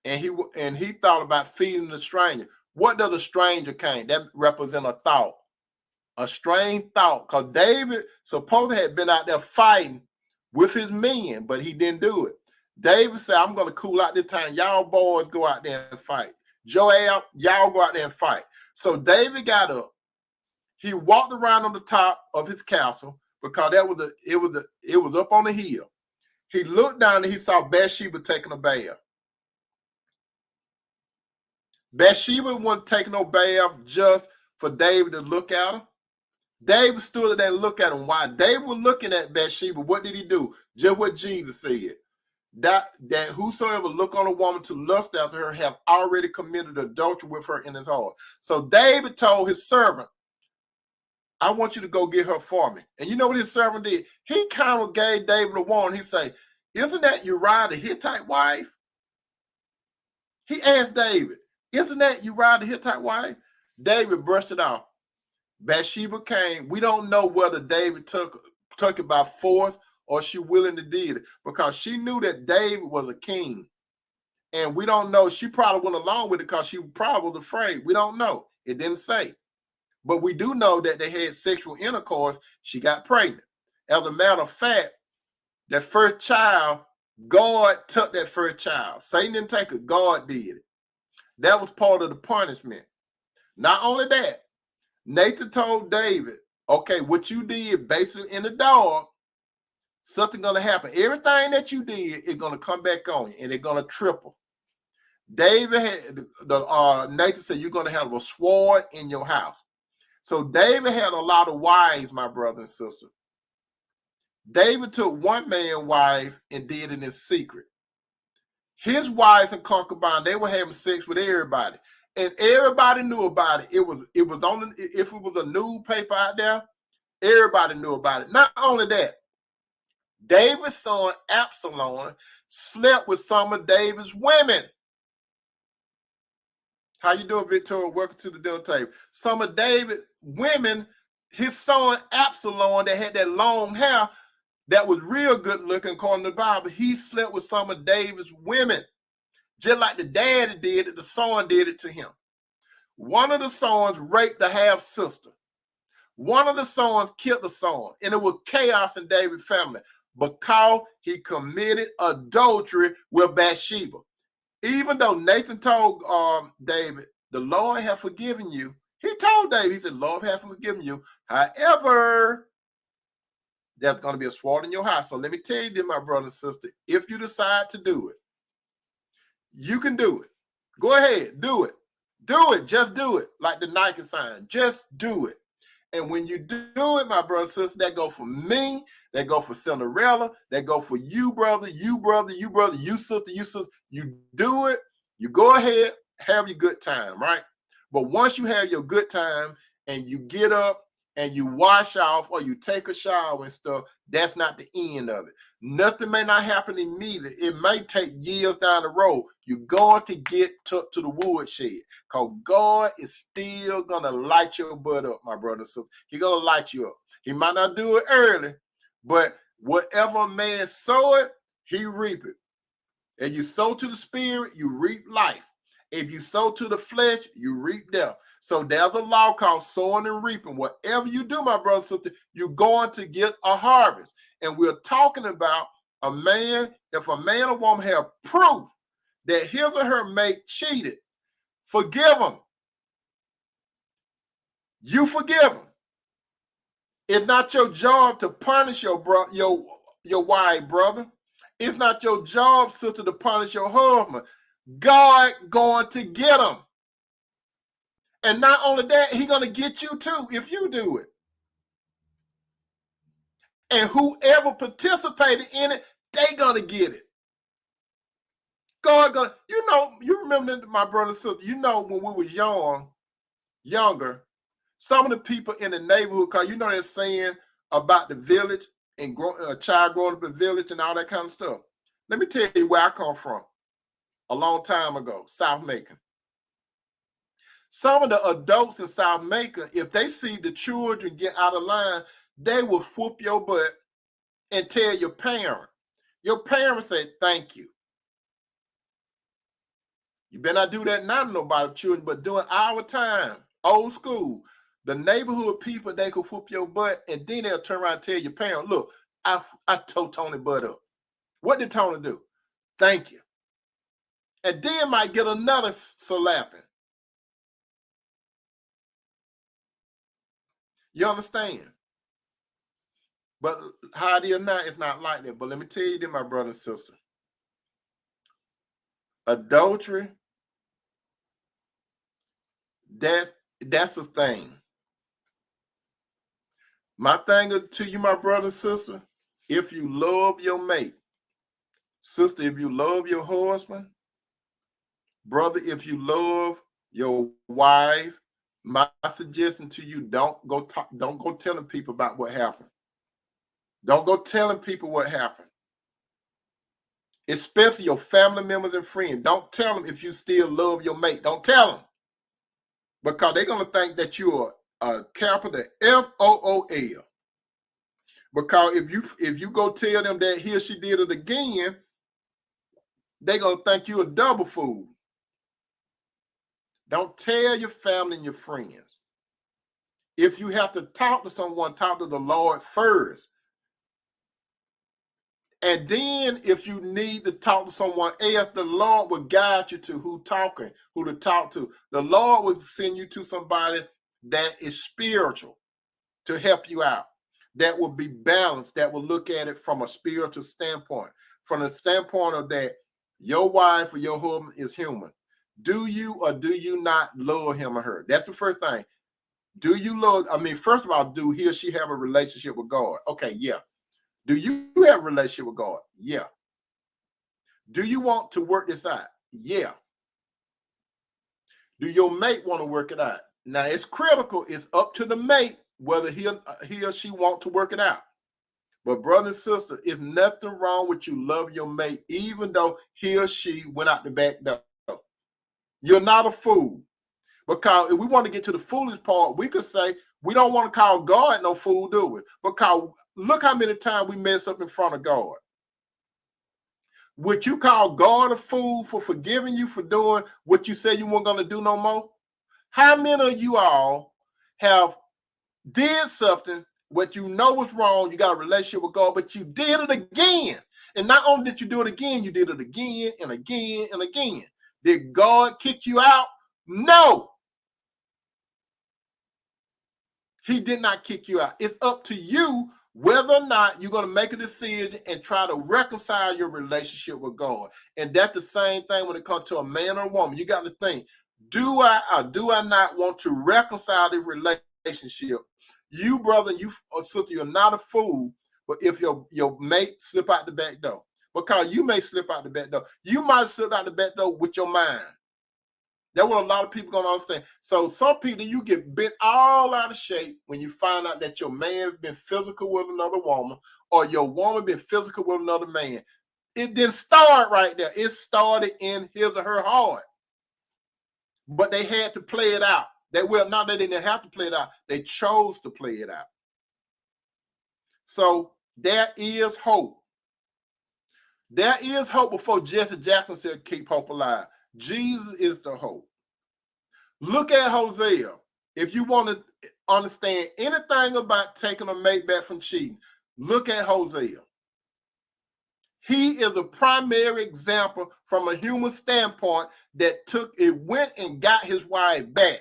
[SPEAKER 1] and he thought about feeding the stranger. What does a stranger came? That represents a thought, a strange thought. Because David supposedly had been out there fighting with his men, but he didn't do it. David said, I'm going to cool out this time. Y'all boys go out there and fight. Joab, y'all go out there and fight. So David got up. He walked around on the top of his castle because it was up on the hill. He looked down and he saw Bathsheba taking a bath. Bathsheba wasn't taking no bath just for David to look at her. David stood there and looked at him. While David was looking at Bathsheba, what did he do? Just what Jesus said. That whosoever look on a woman to lust after her have already committed adultery with her in his heart. So David told his servant, I want you to go get her for me. And you know what his servant did? He kind of gave David a warning. He said, isn't that Uriah the Hittite wife? He asked David, isn't that Uriah the Hittite wife? David brushed it off. Bathsheba came. We don't know whether David took it by force or she willingly did it, because she knew that David was a king. And we don't know. She probably went along with it because she probably was afraid. We don't know. It didn't say. But we do know that they had sexual intercourse. She got pregnant. As a matter of fact, that first child, God took that first child. Satan didn't take it. God did it. That was part of the punishment. Not only that, Nathan told David, okay, what you did basically in the dark, something's going to happen. Everything that you did is going to come back on you, and it's going to triple. David had, Nathan said, you're going to have a sword in your house. So David had a lot of wives, my brother and sister. David took one man's wife and did it in secret. His wives and concubines, they were having sex with everybody. And everybody knew about it. It was on, if it was a newspaper out there, everybody knew about it. Not only that, David's son Absalom slept with some of David's women. How you doing, Victoria? Welcome to the dinner table. Some of David's women, his son Absalom, that had that long hair, that was real good looking according to the Bible, he slept with some of David's women. Just like the daddy did it, the son did it to him. One of the sons raped the half-sister. One of the sons killed the son. And it was chaos in David's family because he committed adultery with Bathsheba. Even though Nathan told David, the Lord have forgiven you, He told David, he said, Lord hath forgiven you. However, there's going to be a sword in your house. So let me tell you this, my brother and sister, if you decide to do it, you can do it. Go ahead, do it. Do it. Just do it. Like the Nike sign. Just do it. And when you do it, my brother and sister, that go for me, that go for Cinderella, that go for you, brother, you, brother, you, brother, you, sister, you, sister. You do it. You go ahead, have your good time, right? But once you have your good time and you get up and you wash off or you take a shower and stuff, that's not the end of it. Nothing may not happen immediately. It may take years down the road. You're going to get to the woodshed because God is still going to light your butt up, my brother and sister. He's going to light you up. He might not do it early, but whatever man sow it, he reap it. If you sow to the spirit, you reap life. If you sow to the flesh, you reap death. So there's a law called sowing and reaping. Whatever you do, my brother and sister, you're going to get a harvest. And we're talking about a man, if a man or woman have proof that his or her mate cheated, forgive them. You forgive them. It's not your job to punish your wife, brother. It's not your job, sister, to punish your husband. God going to get them. And not only that, he's going to get you too if you do it. And whoever participated in it, they going to get it. God going to, you remember that, my brother and sister, when we was younger, some of the people in the neighborhood, because they're saying about the village and a child growing up in the village and all that kind of stuff. Let me tell you where I come from a long time ago, South Macon. Some of the adults in South Macon, if they see the children get out of line, they will whoop your butt and tell your parent. Your parents say, thank you. You better not do that now to nobody, children, but during our time, old school, the neighborhood people, they could whoop your butt, and then they'll turn around and tell your parent, look, I tore Tony butt up. What did Tony do? Thank you. And then might get another slapping. You understand? But how do you know it's not like that? But let me tell you this, my brother and sister. Adultery, that's a thing. My thing to you, my brother and sister, if you love your mate, sister, if you love your husband, brother, if you love your wife, my suggestion to you, don't go telling people about what happened. Don't go telling people what happened. Especially your family members and friends. Don't tell them if you still love your mate. Don't tell them. Because they're going to think that you're a capital FOOL. Because if you go tell them that he or she did it again, they're going to think you're a double fool. Don't tell your family and your friends. If you have to talk to someone, talk to the Lord first. And then if you need to talk to someone else, the Lord will guide you to who to talk to. The Lord will send you to somebody that is spiritual to help you out, that will be balanced, that will look at it from a spiritual standpoint, from the standpoint of that your wife or your husband is human. Do you or do you not love him or her? That's the first thing. Do you love, first of all, do he or she have a relationship with God? Okay, yeah. Do you have a relationship with God? Yeah. Do you want to work this out? Yeah. Do your mate want to work it out? Now, it's critical. It's up to the mate whether he or she want to work it out. But brother and sister, it's nothing wrong with you love your mate, even though he or she went out the back door. You're not a fool. Because if we want to get to the foolish part, we could say, we don't want to call God no fool, do we? Because look how many times we mess up in front of God. Would you call God a fool for forgiving you for doing what you said you weren't going to do no more? How many of you all have did something, what you know was wrong, you got a relationship with God, but you did it again. And not only did you do it again, you did it again and again and again. Did God kick you out? No. He did not kick you out. It's up to you whether or not you're going to make a decision and try to reconcile your relationship with God. And that's the same thing when it comes to a man or a woman. You got to think, do I or do I not want to reconcile the relationship? You, brother, you sister, you're not a fool, but if your mate slip out the back door, because you may slip out the back door, you might have slipped out the back door with your mind. That's what a lot of people gonna understand. So some people, you get bent all out of shape when you find out that your man been physical with another woman, or your woman been physical with another man. It didn't start right there. It started in his or her heart. But they had to play it out. They didn't have to play it out. They chose to play it out. So there is hope. There is hope before Jesse Jackson said, keep hope alive. Jesus is the hope. Look at Hosea. If you want to understand anything about taking a mate back from cheating, look at Hosea. He is a primary example from a human standpoint that went and got his wife back.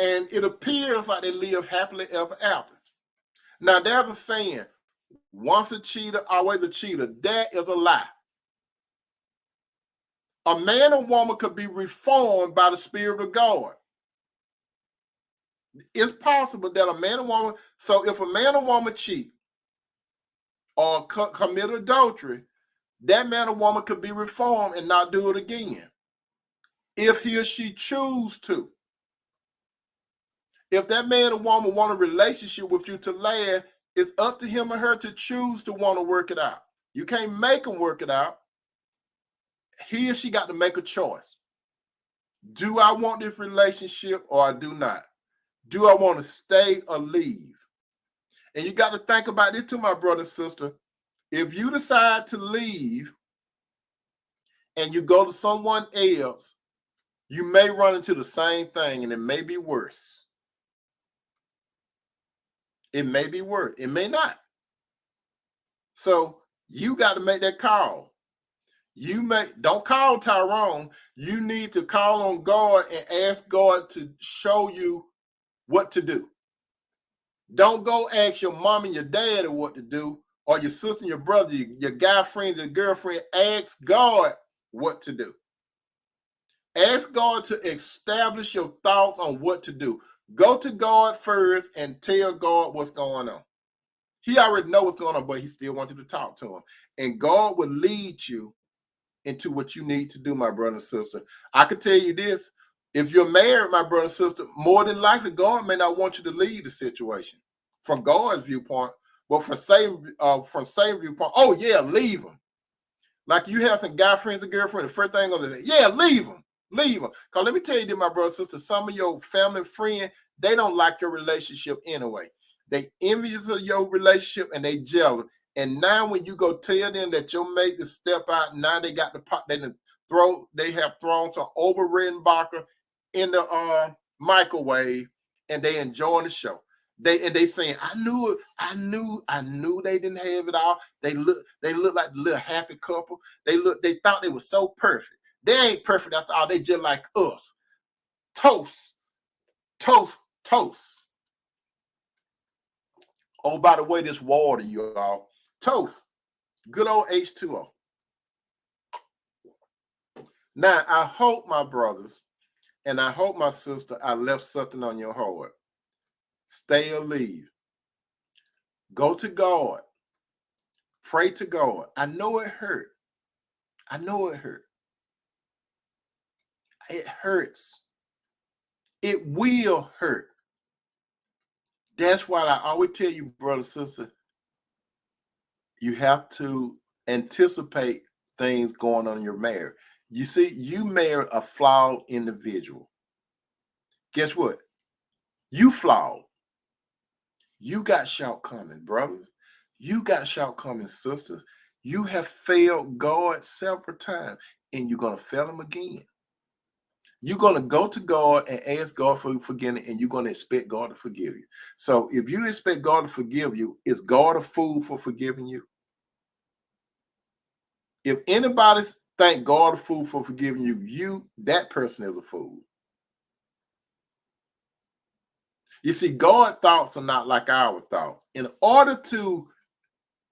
[SPEAKER 1] And it appears like they live happily ever after. Now, there's a saying, once a cheater, always a cheater. That is a lie. A man or woman could be reformed by the Spirit of God. It's possible that a man or woman, so if a man or woman cheat or commit adultery, that man or woman could be reformed and not do it again. If he or she choose to. If that man or woman want a relationship with you to last, it's up to him or her to choose to want to work it out. You can't make them work it out. He or she got to make a choice. Do I want this relationship or I do not? Do I want to stay or leave? And you got to think about this too, my brother and sister. If you decide to leave and you go to someone else, you may run into the same thing and it may be worse. It may be worse. It may not. So you got to make that call. Don't call Tyrone. You need to call on God and ask God to show you what to do. Don't go ask your mom and your dad what to do, or your sister and your brother, your guy friend, your girlfriend. Ask God what to do. Ask God to establish your thoughts on what to do. Go to God first and tell God what's going on. He already knows what's going on, but he still wants you to talk to him. And God will lead you into what you need to do, my brother and sister. I can tell you this. If you're married, my brother and sister, more than likely, God may not want you to leave the situation from God's viewpoint, but from Satan's viewpoint, oh yeah, leave them. Like you have some guy friends and girlfriend, the first thing I'm gonna say, yeah, leave them. Leave them. Because let me tell you this, my brother and sister, some of your family and friends, they don't like your relationship anyway. They envious of your relationship and they jealous. And now when you go tell them that your mate to step out, now they got the pot, they have thrown some overridden vodka in the microwave and they enjoying the show. They saying, I knew they didn't have it all. They look like a little happy couple. They thought they were so perfect. They ain't perfect after all. They just like us. Toast. Oh, by the way, this water, you all. Toast. Good old H2O. Now, I hope, my brothers, and I hope, my sister, I left something on your heart. Stay or leave. Go to God. Pray to God. I know it hurt. It hurts. It will hurt. That's why I always tell you, brother, sister, you have to anticipate things going on in your marriage. You see, you married a flawed individual. Guess what? You flawed. You got shortcomings, brothers. You got shortcomings, sisters. You have failed God several times, and you're going to fail him again. You're going to go to God and ask God for forgiveness, and you're going to expect God to forgive you. So if you expect God to forgive you, is God a fool for forgiving you? If anybody think God a fool for forgiving you, that person is a fool. You see, God's thoughts are not like our thoughts. In order to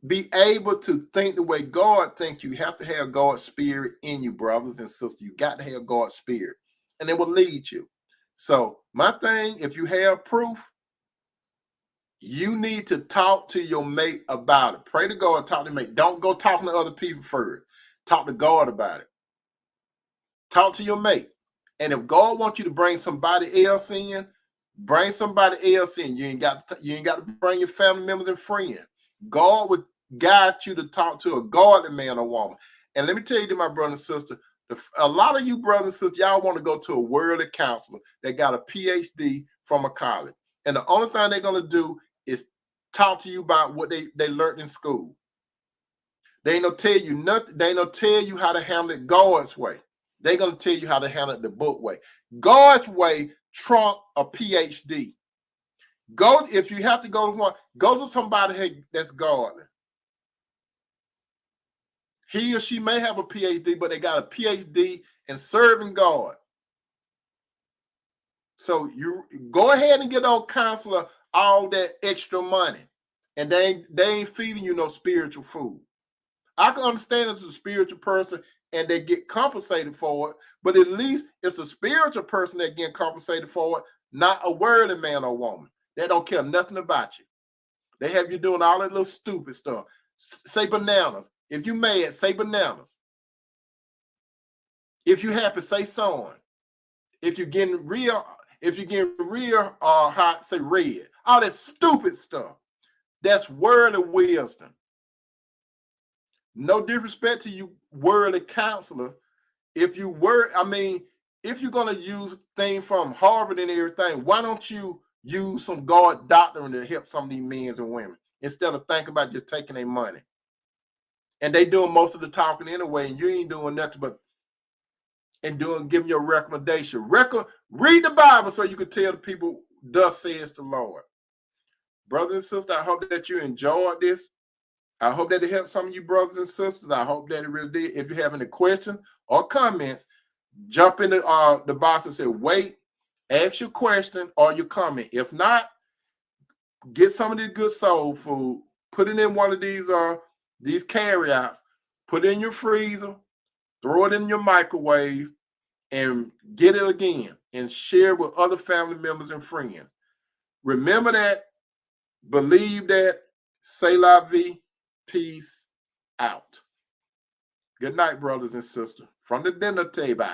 [SPEAKER 1] be able to think the way God thinks, you have to have God's spirit in you, brothers and sisters. You got to have God's spirit, and it will lead you. So my thing, if you have proof, you need to talk to your mate about it. Pray to God, talk to your mate. Don't go talking to other people first. Talk to God about it. Talk to your mate. And if God wants you to bring somebody else in, bring somebody else in. You ain't got to bring your family members and friends. God would guide you to talk to a godly man or woman. And let me tell you, to my brother and sister, a lot of you brothers and sisters, y'all want to go to a worldly counselor that got a PhD from a college. And the only thing they're going to do is talk to you about what they learned in school. They ain't gonna tell you nothing. They ain't gonna tell you how to handle it God's way. They're gonna tell you how to handle it the book way. God's way trump a PhD. Go, if you have to go to one, go to somebody that's godly. He or she may have a PhD, but they got a PhD in serving God. So you go ahead and get on counselor all that extra money, and they ain't feeding you no spiritual food. I can understand it's a spiritual person and they get compensated for it, but at least it's a spiritual person that getting compensated for it, not a worldly man or woman. They don't care nothing about you. They have you doing all that little stupid stuff. Say bananas. If you mad, say bananas. If you happy, say son. If you're getting real hot, say red. All that stupid stuff. That's worldly wisdom. No disrespect to you, worldly counselor. If you're going to use things from Harvard and everything, why don't you use some God doctrine to help some of these men and women instead of thinking about just taking their money? And they doing most of the talking anyway, and you ain't doing nothing but giving your recommendation. Read the Bible so you can tell the people, thus says the Lord. Brothers and sisters, I hope that you enjoyed this. I hope that it helped some of you brothers and sisters. I hope that it really did. If you have any questions or comments, jump in the box and say, wait, ask your question or your comment. If not, get some of this good soul food, put it in one of these carryouts, put it in your freezer, throw it in your microwave, and get it again and share with other family members and friends. Remember that, believe that, say la vie, peace out. Good night, brothers and sisters. From the dinner table.